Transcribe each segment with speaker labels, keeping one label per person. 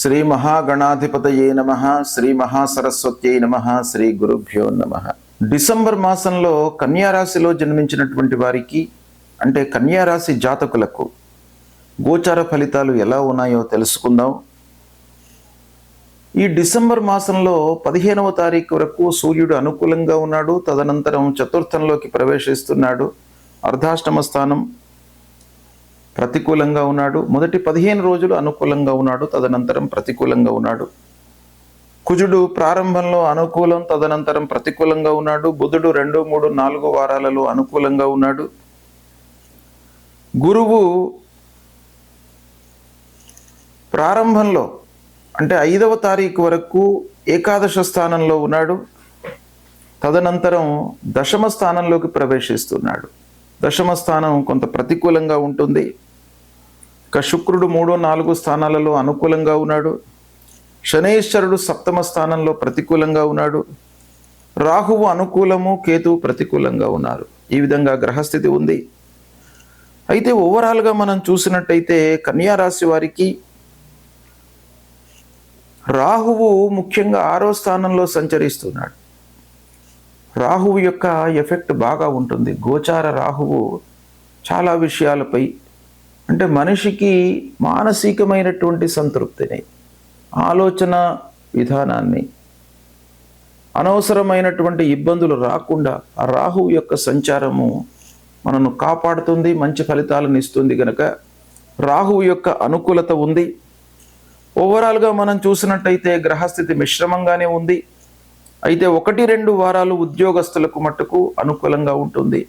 Speaker 1: శ్రీ మహాగణాధిపతయే నమః. శ్రీ మహాసరస్వత్యై నమః. శ్రీ గురుభ్యో నమః. డిసెంబర్ మాసంలో కన్యారాశిలో జన్మించినటువంటి వారికి, అంటే కన్యారాశి జాతకులకు గోచార ఫలితాలు ఎలా ఉన్నాయో తెలుసుకుందాం. ఈ డిసెంబర్ మాసంలో 15వ తారీఖు వరకు సూర్యుడు అనుకూలంగా ఉన్నాడు. తదనంతరం చతుర్థంలోకి ప్రవేశిస్తున్నాడు. అర్ధాష్టమ స్థానం ప్రతికూలంగా ఉన్నాడు. మొదటి 15 రోజులు అనుకూలంగా ఉన్నాడు, తదనంతరం ప్రతికూలంగా ఉన్నాడు. కుజుడు ప్రారంభంలో అనుకూలం, తదనంతరం ప్రతికూలంగా ఉన్నాడు. బుధుడు 2, 3, 4 వారాలలో అనుకూలంగా ఉన్నాడు. గురువు ప్రారంభంలో అంటే 5వ తారీఖు వరకు ఏకాదశ స్థానంలో ఉన్నాడు. తదనంతరం దశమ స్థానంలోకి ప్రవేశిస్తున్నాడు. దశమ స్థానం కొంత ప్రతికూలంగా ఉంటుంది. ఇక శుక్రుడు 3, 4 స్థానాలలో అనుకూలంగా ఉన్నాడు. శనైశ్వరుడు సప్తమ స్థానంలో ప్రతికూలంగా ఉన్నాడు. రాహువు అనుకూలము, కేతువు ప్రతికూలంగా ఉన్నారు. ఈ విధంగా గ్రహస్థితి ఉంది. అయితే ఓవరాల్గా మనం చూసినట్టయితే కన్యారాశి వారికి రాహువు ముఖ్యంగా 6వ స్థానంలో సంచరిస్తున్నాడు. రాహువు యొక్క ఎఫెక్ట్ బాగా ఉంటుంది. గోచార రాహువు చాలా విషయాలపై, అంటే మనిషికి మానసికమైనటువంటి సంతృప్తిని, ఆలోచన విధానాన్ని, అనవసరమైనటువంటి ఇబ్బందులు రాకుండా ఆ రాహువు యొక్క సంచారము మనను కాపాడుతుంది, మంచి ఫలితాలను ఇస్తుంది. కనుక రాహువు యొక్క అనుకూలత ఉంది. ఓవరాల్గా మనం చూసినట్టయితే గ్రహస్థితి మిశ్రమంగానే ఉంది. అయితే 1-2 వారాలు ఉద్యోగస్తులకు మట్టుకు అనుకూలంగా ఉంటుంది.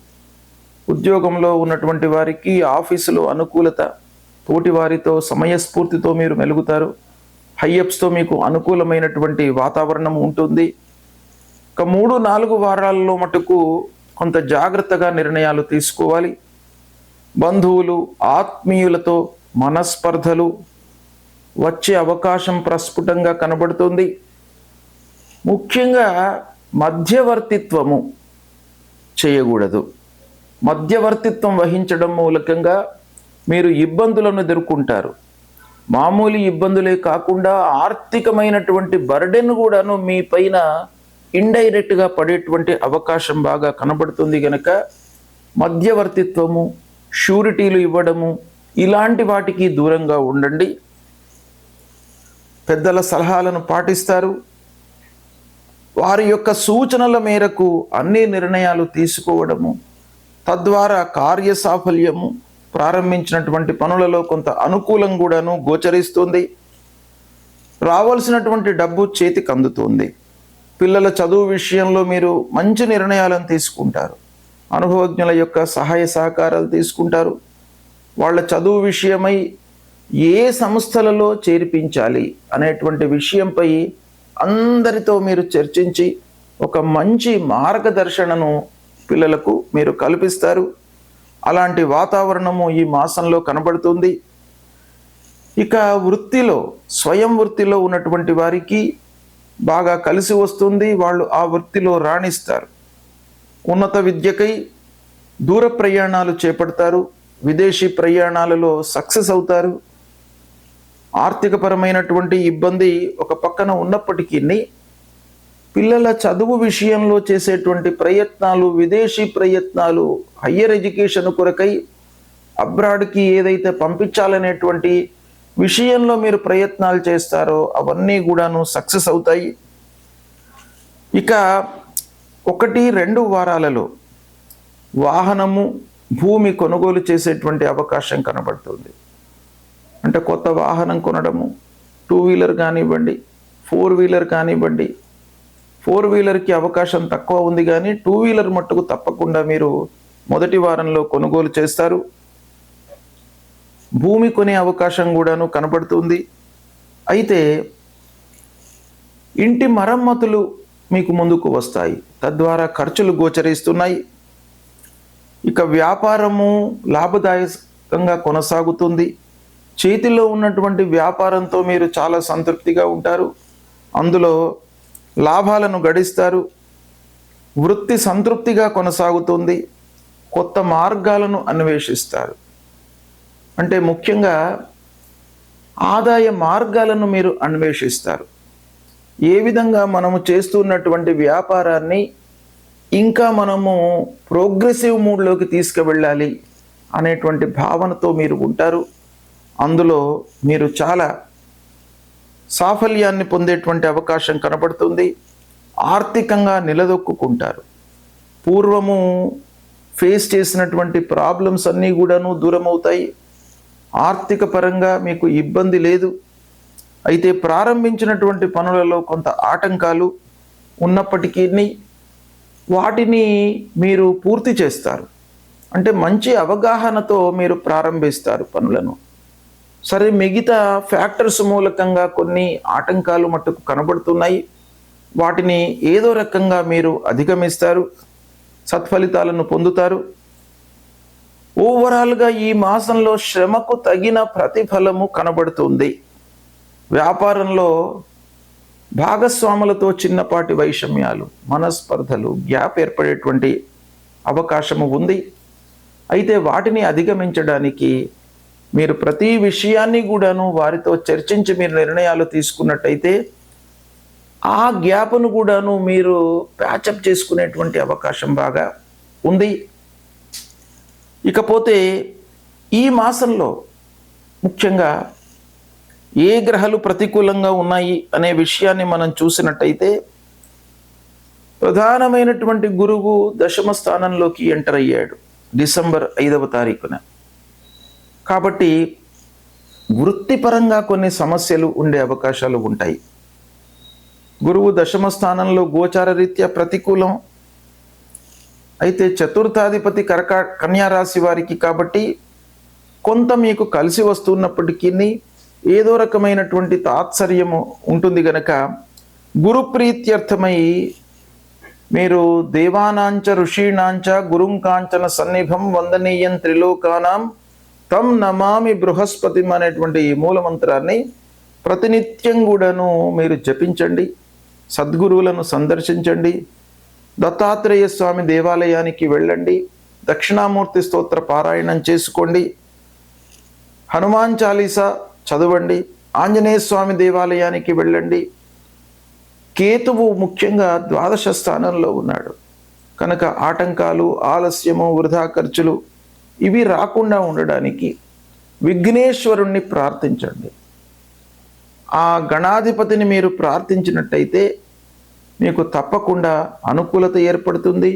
Speaker 1: ఉద్యోగంలో ఉన్నటువంటి వారికి ఆఫీసులో అనుకూలత, తోటి వారితో సమయస్ఫూర్తితో మీరు మెలుగుతారు. హైఅప్స్తో మీకు అనుకూలమైనటువంటి వాతావరణం ఉంటుంది. ఇక 3-4 వారాల్లో మటుకు కొంత జాగ్రత్తగా నిర్ణయాలు తీసుకోవాలి. బంధువులు, ఆత్మీయులతో మనస్పర్ధలు వచ్చే అవకాశం ప్రస్ఫుటంగా కనబడుతుంది. ముఖ్యంగా మధ్యవర్తిత్వము చేయకూడదు. మధ్యవర్తిత్వం వహించడం మూలకంగా మీరు ఇబ్బందులను ఎదుర్కొంటారు. మామూలు ఇబ్బందులే కాకుండా ఆర్థికమైనటువంటి బర్డెన్ కూడాను మీ పైన ఇండైరెక్ట్గా పడేటువంటి అవకాశం బాగా కనబడుతుంది. కనుక మధ్యవర్తిత్వము, షూరిటీలు ఇవ్వడము, ఇలాంటి వాటికి దూరంగా ఉండండి. పెద్దల సలహాలను పాటిస్తారు. వారి యొక్క సూచనల మేరకు అన్ని నిర్ణయాలు తీసుకోవడము, తద్వారా కార్యసాఫల్యము, ప్రారంభించినటువంటి పనులలో కొంత అనుకూలం కూడాను గోచరిస్తుంది. రావాల్సినటువంటి డబ్బు చేతికి అందుతుంది. పిల్లల చదువు విషయంలో మీరు మంచి నిర్ణయాలను తీసుకుంటారు. అనుభవజ్ఞుల యొక్క సహాయ సహకారాలు తీసుకుంటారు. వాళ్ళ చదువు విషయమై ఏ సంస్థలలో చేర్పించాలి అనేటువంటి విషయంపై అందరితో మీరు చర్చించి ఒక మంచి మార్గదర్శనను పిల్లలకు మీరు కల్పిస్తారు. అలాంటి వాతావరణము ఈ మాసంలో కనబడుతుంది. ఇక వృత్తిలో, స్వయం వృత్తిలో ఉన్నటువంటి వారికి బాగా కలిసి వస్తుంది. వాళ్ళు ఆ వృత్తిలో రాణిస్తారు. ఉన్నత విద్యకై దూర ప్రయాణాలు చేపడతారు. విదేశీ ప్రయాణాలలో సక్సెస్ అవుతారు. ఆర్థికపరమైనటువంటి ఇబ్బంది ఒక పక్కన ఉన్నప్పటికీ పిల్లల చదువు విషయంలో చేసేటువంటి ప్రయత్నాలు, విదేశీ ప్రయత్నాలు, హయ్యర్ ఎడ్యుకేషన్ కొరకై అబ్రాడ్కి ఏదైతే పంపించాలనేటువంటి విషయంలో మీరు ప్రయత్నాలు చేస్తారో అవన్నీ కూడాను సక్సెస్ అవుతాయి. ఇక 1-2 వారాలలో వాహనము, భూమి కొనుగోలు చేసేటువంటి అవకాశం కనబడుతుంది. అంటే కొత్త వాహనం కొనడము, 2 వీలర్ కానివ్వండి, 4 వీలర్ కానివ్వండి. 4 వీలర్కి అవకాశం తక్కువ ఉంది, కానీ 2 వీలర్ మట్టుకు తప్పకుండా మీరు మొదటి వారంలో కొనుగోలు చేస్తారు. భూమి కొనే అవకాశం కూడాను కనబడుతుంది. అయితే ఇంటి మరమ్మతులు మీకు ముందుకు వస్తాయి. తద్వారా ఖర్చులు గోచరిస్తున్నాయి. ఇక వ్యాపారము లాభదాయకంగా కొనసాగుతుంది. చేతిలో ఉన్నటువంటి వ్యాపారంతో మీరు చాలా సంతృప్తిగా ఉంటారు. అందులో లాభాలను గడిస్తారు. వృత్తి సంతృప్తిగా కొనసాగుతుంది. కొత్త మార్గాలను అన్వేషిస్తారు. అంటే ముఖ్యంగా ఆదాయ మార్గాలను మీరు అన్వేషిస్తారు. ఏ విధంగా మనము చేస్తున్నటువంటి వ్యాపారాన్ని ఇంకా మనము ప్రోగ్రెసివ్ మూడ్లోకి తీసుకువెళ్ళాలి అనేటువంటి భావనతో మీరు ఉంటారు. అందులో మీరు చాలా సాఫల్యాన్ని పొందేటువంటి అవకాశం కనబడుతుంది. ఆర్థికంగా నిలదొక్కుంటారు. పూర్వము ఫేస్ చేసినటువంటి ప్రాబ్లమ్స్ అన్నీ కూడాను దూరం అవుతాయి. ఆర్థిక పరంగా మీకు ఇబ్బంది లేదు. అయితే ప్రారంభించినటువంటి పనులలో కొంత ఆటంకాలు ఉన్నప్పటికీ వాటిని మీరు పూర్తి చేస్తారు. అంటే మంచి అవగాహనతో మీరు ప్రారంభిస్తారు పనులను. సరే, మిగతా ఫ్యాక్టర్స్ మూలకంగా కొన్ని ఆటంకాలు మట్టుకు కనబడుతున్నాయి. వాటిని ఏదో రకంగా మీరు అధిగమిస్తారు, సత్ఫలితాలను పొందుతారు. ఓవరాల్గా ఈ మాసంలో శ్రమకు తగిన ప్రతిఫలము కనబడుతుంది. వ్యాపారంలో భాగస్వాములతో చిన్నపాటి వైషమ్యాలు, మనస్పర్ధలు, గ్యాప్ ఏర్పడేటువంటి అవకాశము ఉంది. అయితే వాటిని అధిగమించడానికి మీరు ప్రతి విషయాన్ని కూడాను వారితో చర్చించి మీరు నిర్ణయాలు తీసుకున్నట్టయితే ఆ గ్యాప్ను కూడాను మీరు ప్యాచప్ చేసుకునేటువంటి అవకాశం బాగా ఉంది. ఇకపోతే ఈ మాసంలో ముఖ్యంగా ఏ గ్రహాలు ప్రతికూలంగా ఉన్నాయి అనే విషయాన్ని మనం చూసినట్టయితే ప్రధానమైనటువంటి గురువు దశమ స్థానంలోకి ఎంటర్ అయ్యాడు డిసెంబర్ 5వ తారీఖున. కాబట్టి వృత్తిపరంగా కొన్ని సమస్యలు ఉండే అవకాశాలు ఉంటాయి. గురువు దశమ స్థానంలో గోచార రీత్యా ప్రతికూలం. అయితే చతుర్థాధిపతి కన్యా రాశి వారికి కాబట్టి కొంత మీకు కలిసి వస్తున్నప్పటికీ ఏదో రకమైనటువంటి తాత్సర్యము ఉంటుంది గనక గురుప్రీత్యర్థమై మీరు దేవానాంచ ఋషీణాంచ గురుం కాంచన సన్నిభం వందనీయం త్రిలోకానాం తం నమామి బృహస్పతిం అనేటువంటి ఈ మూలమంత్రాన్ని ప్రతినిత్యం కూడాను మీరు జపించండి. సద్గురువులను సందర్శించండి. దత్తాత్రేయ స్వామి దేవాలయానికి వెళ్ళండి. దక్షిణామూర్తి స్తోత్ర పారాయణం చేసుకోండి. హనుమాన్ చాలీసా చదవండి. ఆంజనేయ స్వామి దేవాలయానికి వెళ్ళండి. కేతువు ముఖ్యంగా ద్వాదశ స్థానంలో ఉన్నాడు కనుక ఆటంకాలు, ఆలస్యము, వృధా ఖర్చులు ఇవి రాకుండా ఉండడానికి విఘ్నేశ్వరుణ్ణి ప్రార్థించండి. ఆ గణాధిపతిని మీరు ప్రార్థించినట్టయితే మీకు తప్పకుండా అనుకూలత ఏర్పడుతుంది.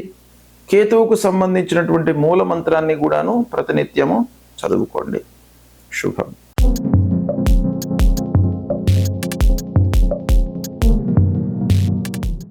Speaker 1: కేతువుకు సంబంధించినటువంటి మూల మంత్రాన్ని కూడాను ప్రతినిత్యము చదువుకోండి. శుభం.